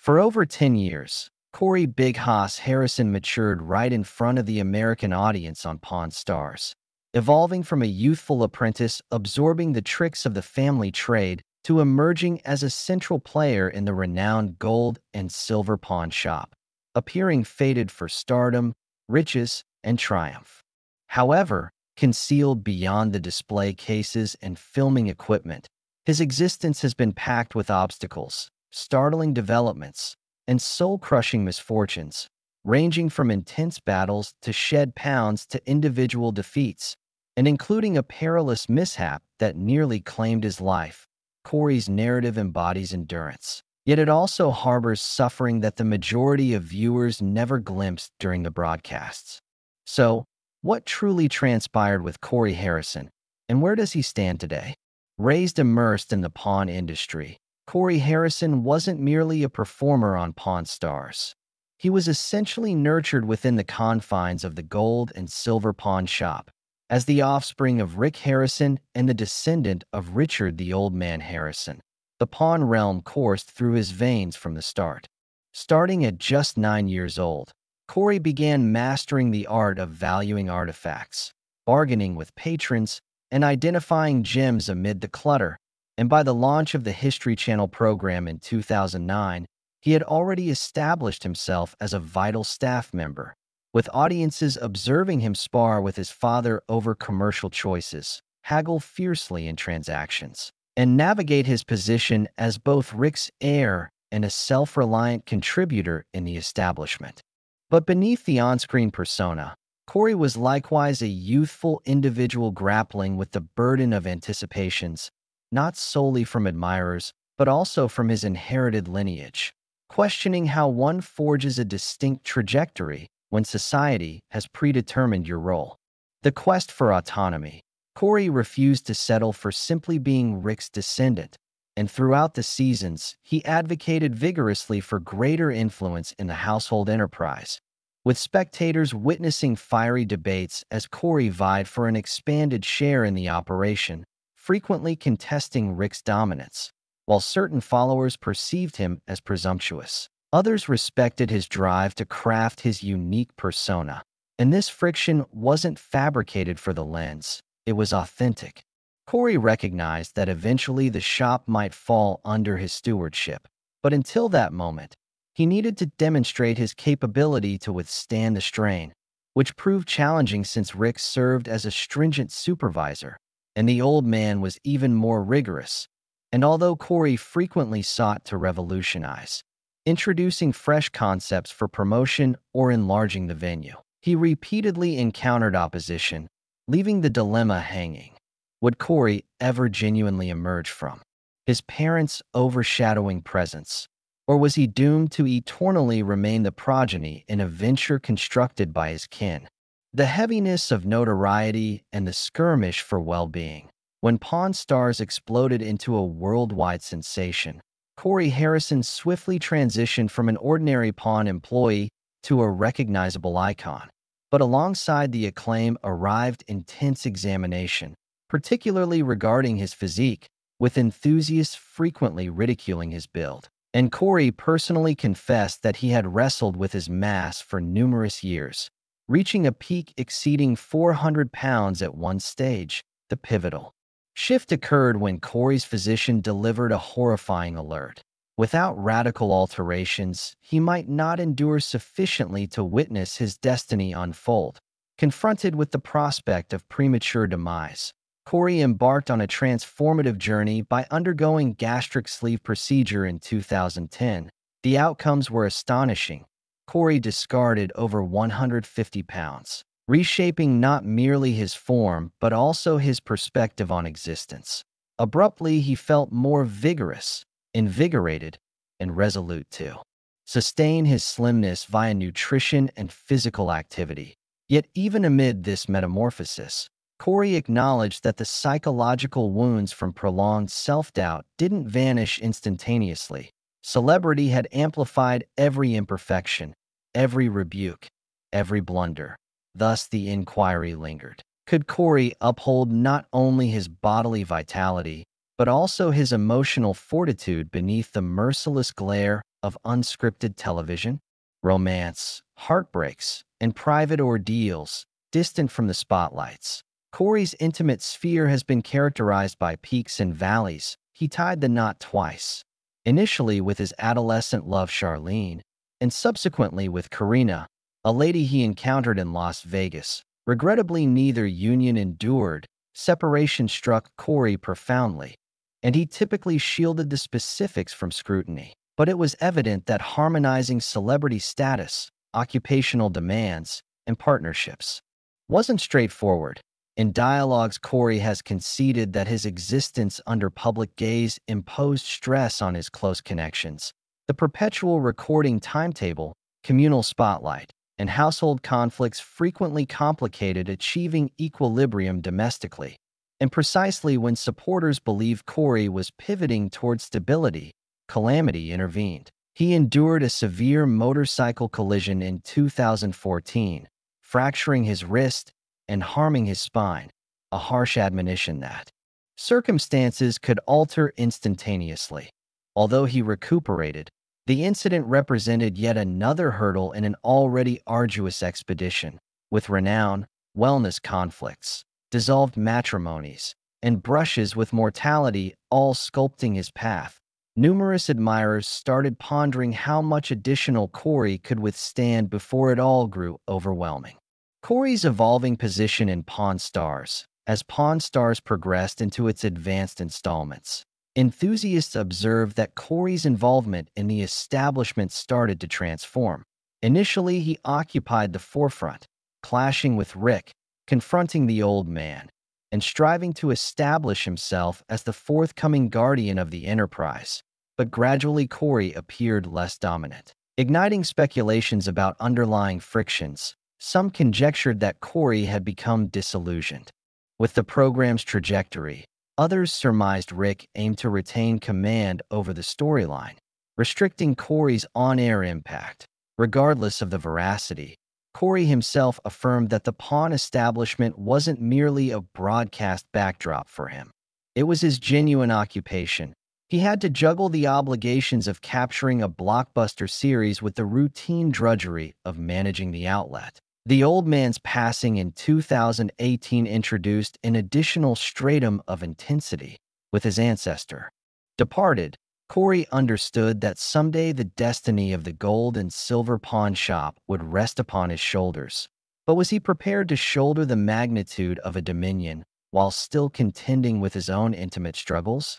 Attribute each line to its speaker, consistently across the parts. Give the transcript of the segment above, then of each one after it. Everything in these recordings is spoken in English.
Speaker 1: For over 10 years, Corey Big Hoss Harrison matured right in front of the American audience on Pawn Stars, evolving from a youthful apprentice absorbing the tricks of the family trade to emerging as a central player in the renowned gold and silver pawn shop, appearing fated for stardom, riches, and triumph. However, concealed beyond the display cases and filming equipment, his existence has been packed with obstacles, startling developments, and soul-crushing misfortunes, ranging from intense battles to shed pounds to individual defeats, and including a perilous mishap that nearly claimed his life. Corey's narrative embodies endurance, yet it also harbors suffering that the majority of viewers never glimpsed during the broadcasts. So, what truly transpired with Corey Harrison, and where does he stand today? Raised immersed in the pawn industry, Corey Harrison wasn't merely a performer on Pawn Stars. He was essentially nurtured within the confines of the gold and silver pawn shop, as the offspring of Rick Harrison and the descendant of Richard the Old Man Harrison. The pawn realm coursed through his veins from the start. Starting at just 9 years old, Corey began mastering the art of valuing artifacts, bargaining with patrons, and identifying gems amid the clutter. And by the launch of the History Channel program in 2009, he had already established himself as a vital staff member, with audiences observing him spar with his father over commercial choices, haggle fiercely in transactions, and navigate his position as both Rick's heir and a self-reliant contributor in the establishment. But beneath the on-screen persona, Corey was likewise a youthful individual grappling with the burden of anticipations, not solely from admirers, but also from his inherited lineage, questioning how one forges a distinct trajectory when society has predetermined your role. The quest for autonomy. Corey refused to settle for simply being Rick's descendant, and throughout the seasons, he advocated vigorously for greater influence in the household enterprise, with spectators witnessing fiery debates as Corey vied for an expanded share in the operation, frequently contesting Rick's dominance. While certain followers perceived him as presumptuous, others respected his drive to craft his unique persona. And this friction wasn't fabricated for the lens, it was authentic. Corey recognized that eventually the shop might fall under his stewardship, but until that moment, he needed to demonstrate his capability to withstand the strain, which proved challenging since Rick served as a stringent supervisor, and the old man was even more rigorous. And although Corey frequently sought to revolutionize, introducing fresh concepts for promotion or enlarging the venue, he repeatedly encountered opposition, leaving the dilemma hanging. Would Corey ever genuinely emerge from his parents' overshadowing presence, or was he doomed to eternally remain the progeny in a venture constructed by his kin? The heaviness of notoriety and the skirmish for well-being. When Pawn Stars exploded into a worldwide sensation, Corey Harrison swiftly transitioned from an ordinary pawn employee to a recognizable icon. But alongside the acclaim arrived intense examination, particularly regarding his physique, with enthusiasts frequently ridiculing his build. And Corey personally confessed that he had wrestled with his mass for numerous years, reaching a peak exceeding 400 pounds at one stage. The pivotal shift occurred when Corey's physician delivered a horrifying alert. Without radical alterations, he might not endure sufficiently to witness his destiny unfold. Confronted with the prospect of premature demise, Corey embarked on a transformative journey by undergoing gastric sleeve procedure in 2010. The outcomes were astonishing. Corey discarded over 150 pounds, reshaping not merely his form but also his perspective on existence. Abruptly, he felt more vigorous, invigorated, and resolute to sustain his slimness via nutrition and physical activity. Yet even amid this metamorphosis, Corey acknowledged that the psychological wounds from prolonged self-doubt didn't vanish instantaneously. Celebrity had amplified every imperfection, every rebuke, every blunder. Thus the inquiry lingered. Could Corey uphold not only his bodily vitality, but also his emotional fortitude beneath the merciless glare of unscripted television, romance, heartbreaks, and private ordeals, distant from the spotlights. Corey's intimate sphere has been characterized by peaks and valleys. He tied the knot twice, initially with his adolescent love Charlene, and subsequently with Karina, a lady he encountered in Las Vegas. Regrettably, neither union endured. Separation struck Corey profoundly, and he typically shielded the specifics from scrutiny. But it was evident that harmonizing celebrity status, occupational demands, and partnerships wasn't straightforward. In dialogues, Corey has conceded that his existence under public gaze imposed stress on his close connections. The perpetual recording timetable, communal spotlight, and household conflicts frequently complicated achieving equilibrium domestically. And precisely when supporters believed Corey was pivoting toward stability, calamity intervened. He endured a severe motorcycle collision in 2014, fracturing his wrist and harming his spine, a harsh admonition that circumstances could alter instantaneously. Although he recuperated, the incident represented yet another hurdle in an already arduous expedition, with renown, wellness conflicts, dissolved matrimonies, and brushes with mortality all sculpting his path. Numerous admirers started pondering how much additional Corey could withstand before it all grew overwhelming. Corey's evolving position in Pawn Stars. As Pawn Stars progressed into its advanced installments, enthusiasts observed that Corey's involvement in the establishment started to transform. Initially, he occupied the forefront, clashing with Rick, confronting the old man, and striving to establish himself as the forthcoming guardian of the enterprise. But gradually, Corey appeared less dominant, igniting speculations about underlying frictions. Some conjectured that Corey had become disillusioned with the program's trajectory. Others surmised Rick aimed to retain command over the storyline, restricting Corey's on-air impact. Regardless of the veracity, Corey himself affirmed that the pawn establishment wasn't merely a broadcast backdrop for him. It was his genuine occupation. He had to juggle the obligations of capturing a blockbuster series with the routine drudgery of managing the outlet. The old man's passing in 2018 introduced an additional stratum of intensity. With his ancestor departed, Corey understood that someday the destiny of the gold and silver pawn shop would rest upon his shoulders. But was he prepared to shoulder the magnitude of a dominion while still contending with his own intimate struggles?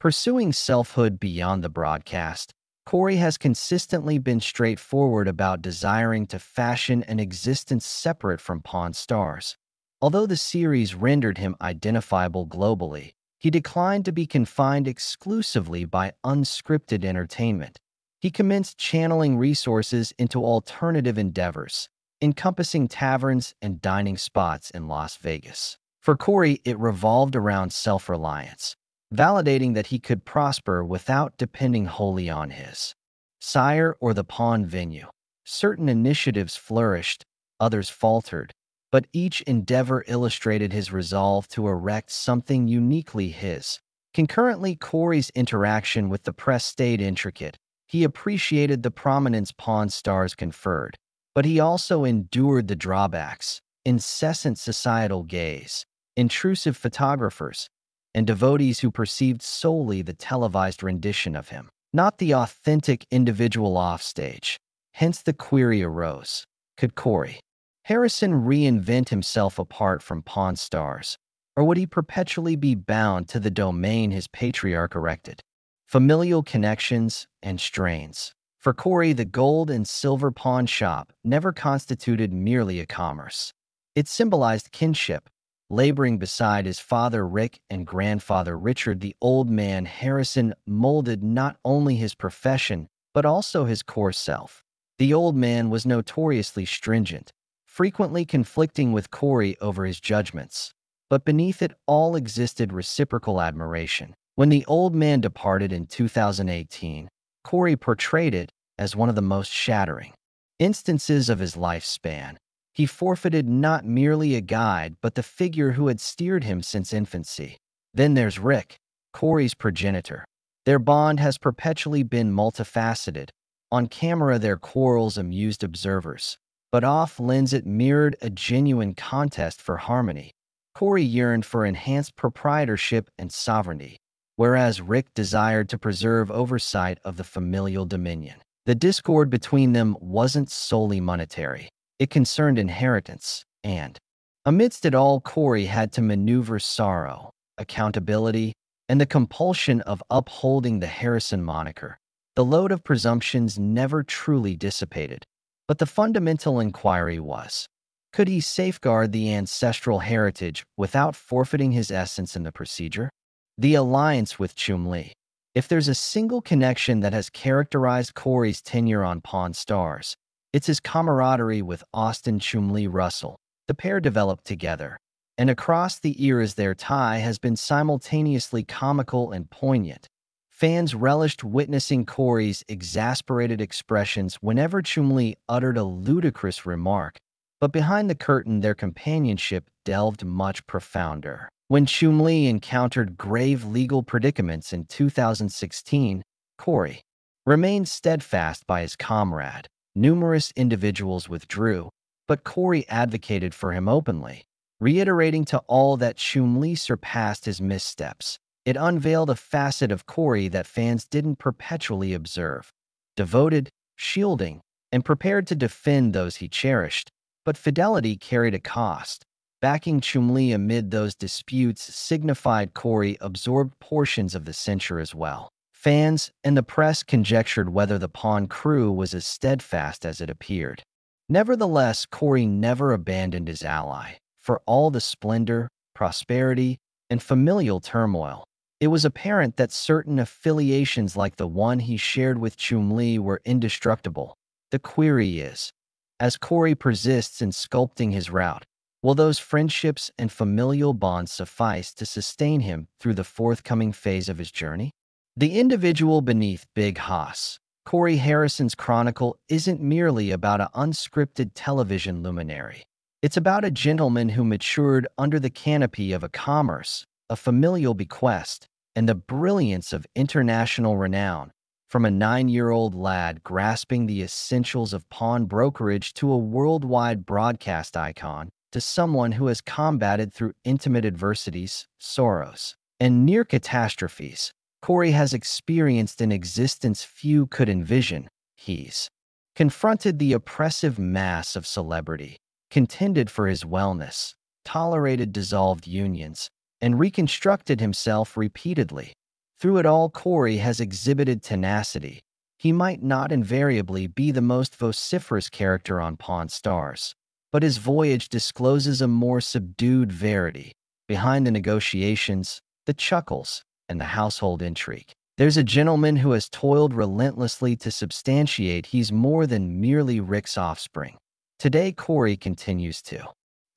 Speaker 1: Pursuing selfhood beyond the broadcast, Corey has consistently been straightforward about desiring to fashion an existence separate from Pawn Stars. Although the series rendered him identifiable globally, he declined to be confined exclusively by unscripted entertainment. He commenced channeling resources into alternative endeavors, encompassing taverns and dining spots in Las Vegas. For Corey, it revolved around self-reliance, validating that he could prosper without depending wholly on his sire or the pawn venue. Certain initiatives flourished, others faltered, but each endeavor illustrated his resolve to erect something uniquely his. Concurrently, Corey's interaction with the press stayed intricate. He appreciated the prominence Pawn Stars conferred, but he also endured the drawbacks: incessant societal gaze, intrusive photographers, and devotees who perceived solely the televised rendition of him, not the authentic individual offstage. Hence the query arose: could Corey Harrison reinvent himself apart from Pawn Stars, or would he perpetually be bound to the domain his patriarch erected? Familial connections and strains. For Corey, the gold and silver pawn shop never constituted merely a commerce. It symbolized kinship. Laboring beside his father Rick and grandfather Richard, the old man Harrison molded not only his profession, but also his core self. The old man was notoriously stringent, frequently conflicting with Corey over his judgments. But beneath it all existed reciprocal admiration. When the old man departed in 2018, Corey portrayed it as one of the most shattering instances of his lifespan. He forfeited not merely a guide, but the figure who had steered him since infancy. Then there's Rick, Corey's progenitor. Their bond has perpetually been multifaceted, On camera, their quarrels amused observers, but off-lens it mirrored a genuine contest for harmony. Corey yearned for enhanced proprietorship and sovereignty, whereas Rick desired to preserve oversight of the familial dominion. The discord between them wasn't solely monetary. It concerned inheritance, and amidst it all, Corey had to maneuver sorrow, accountability, and the compulsion of upholding the Harrison moniker. The load of presumptions never truly dissipated, but the fundamental inquiry was, could he safeguard the ancestral heritage without forfeiting his essence in the procedure? The alliance with Chumlee. If there's a single connection that has characterized Corey's tenure on Pawn Stars, it's his camaraderie with Austin Chumlee Russell. The pair developed together, and across the eras their tie has been simultaneously comical and poignant. Fans relished witnessing Corey's exasperated expressions whenever Chumlee uttered a ludicrous remark, but behind the curtain their companionship delved much profounder. When Chumlee encountered grave legal predicaments in 2016, Corey remained steadfast by his comrade. Numerous individuals withdrew, but Corey advocated for him openly, reiterating to all that Chumlee surpassed his missteps. It unveiled a facet of Corey that fans didn't perpetually observe. Devoted, shielding, and prepared to defend those he cherished, but fidelity carried a cost. Backing Chumlee amid those disputes signified Corey absorbed portions of the censure as well. Fans and the press conjectured whether the Pawn crew was as steadfast as it appeared. Nevertheless, Corey never abandoned his ally. For all the splendor, prosperity, and familial turmoil, it was apparent that certain affiliations like the one he shared with Chumlee were indestructible. The query is, as Corey persists in sculpting his route, will those friendships and familial bonds suffice to sustain him through the forthcoming phase of his journey? The individual beneath Big Hoss, Corey Harrison's chronicle, isn't merely about an unscripted television luminary. It's about a gentleman who matured under the canopy of a commerce, a familial bequest, and the brilliance of international renown. From a 9-year-old lad grasping the essentials of pawn brokerage to a worldwide broadcast icon, to someone who has combated through intimate adversities, sorrows, and near catastrophes, Corey has experienced an existence few could envision. He's confronted the oppressive mass of celebrity, contended for his wellness, tolerated dissolved unions, and reconstructed himself repeatedly. Through it all, Corey has exhibited tenacity. He might not invariably be the most vociferous character on Pawn Stars, but his voyage discloses a more subdued verity. Behind the negotiations, the chuckles, and the household intrigue, there's a gentleman who has toiled relentlessly to substantiate he's more than merely Rick's offspring. Today, Corey continues to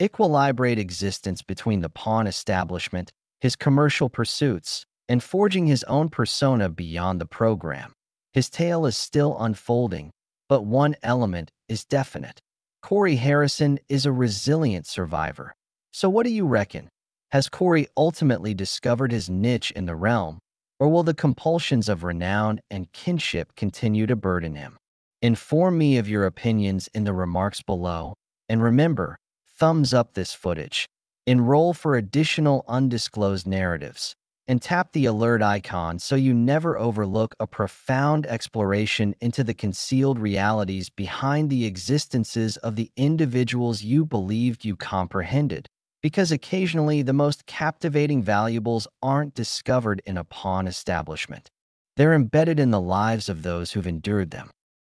Speaker 1: equilibrate existence between the pawn establishment, his commercial pursuits, and forging his own persona beyond the program. His tale is still unfolding, but one element is definite. Corey Harrison is a resilient survivor. So what do you reckon? Has Corey ultimately discovered his niche in the realm, or will the compulsions of renown and kinship continue to burden him? Inform me of your opinions in the remarks below, and remember, thumbs up this footage, enroll for additional undisclosed narratives, and tap the alert icon so you never overlook a profound exploration into the concealed realities behind the existences of the individuals you believed you comprehended. Because occasionally the most captivating valuables aren't discovered in a pawn establishment. They're embedded in the lives of those who've endured them.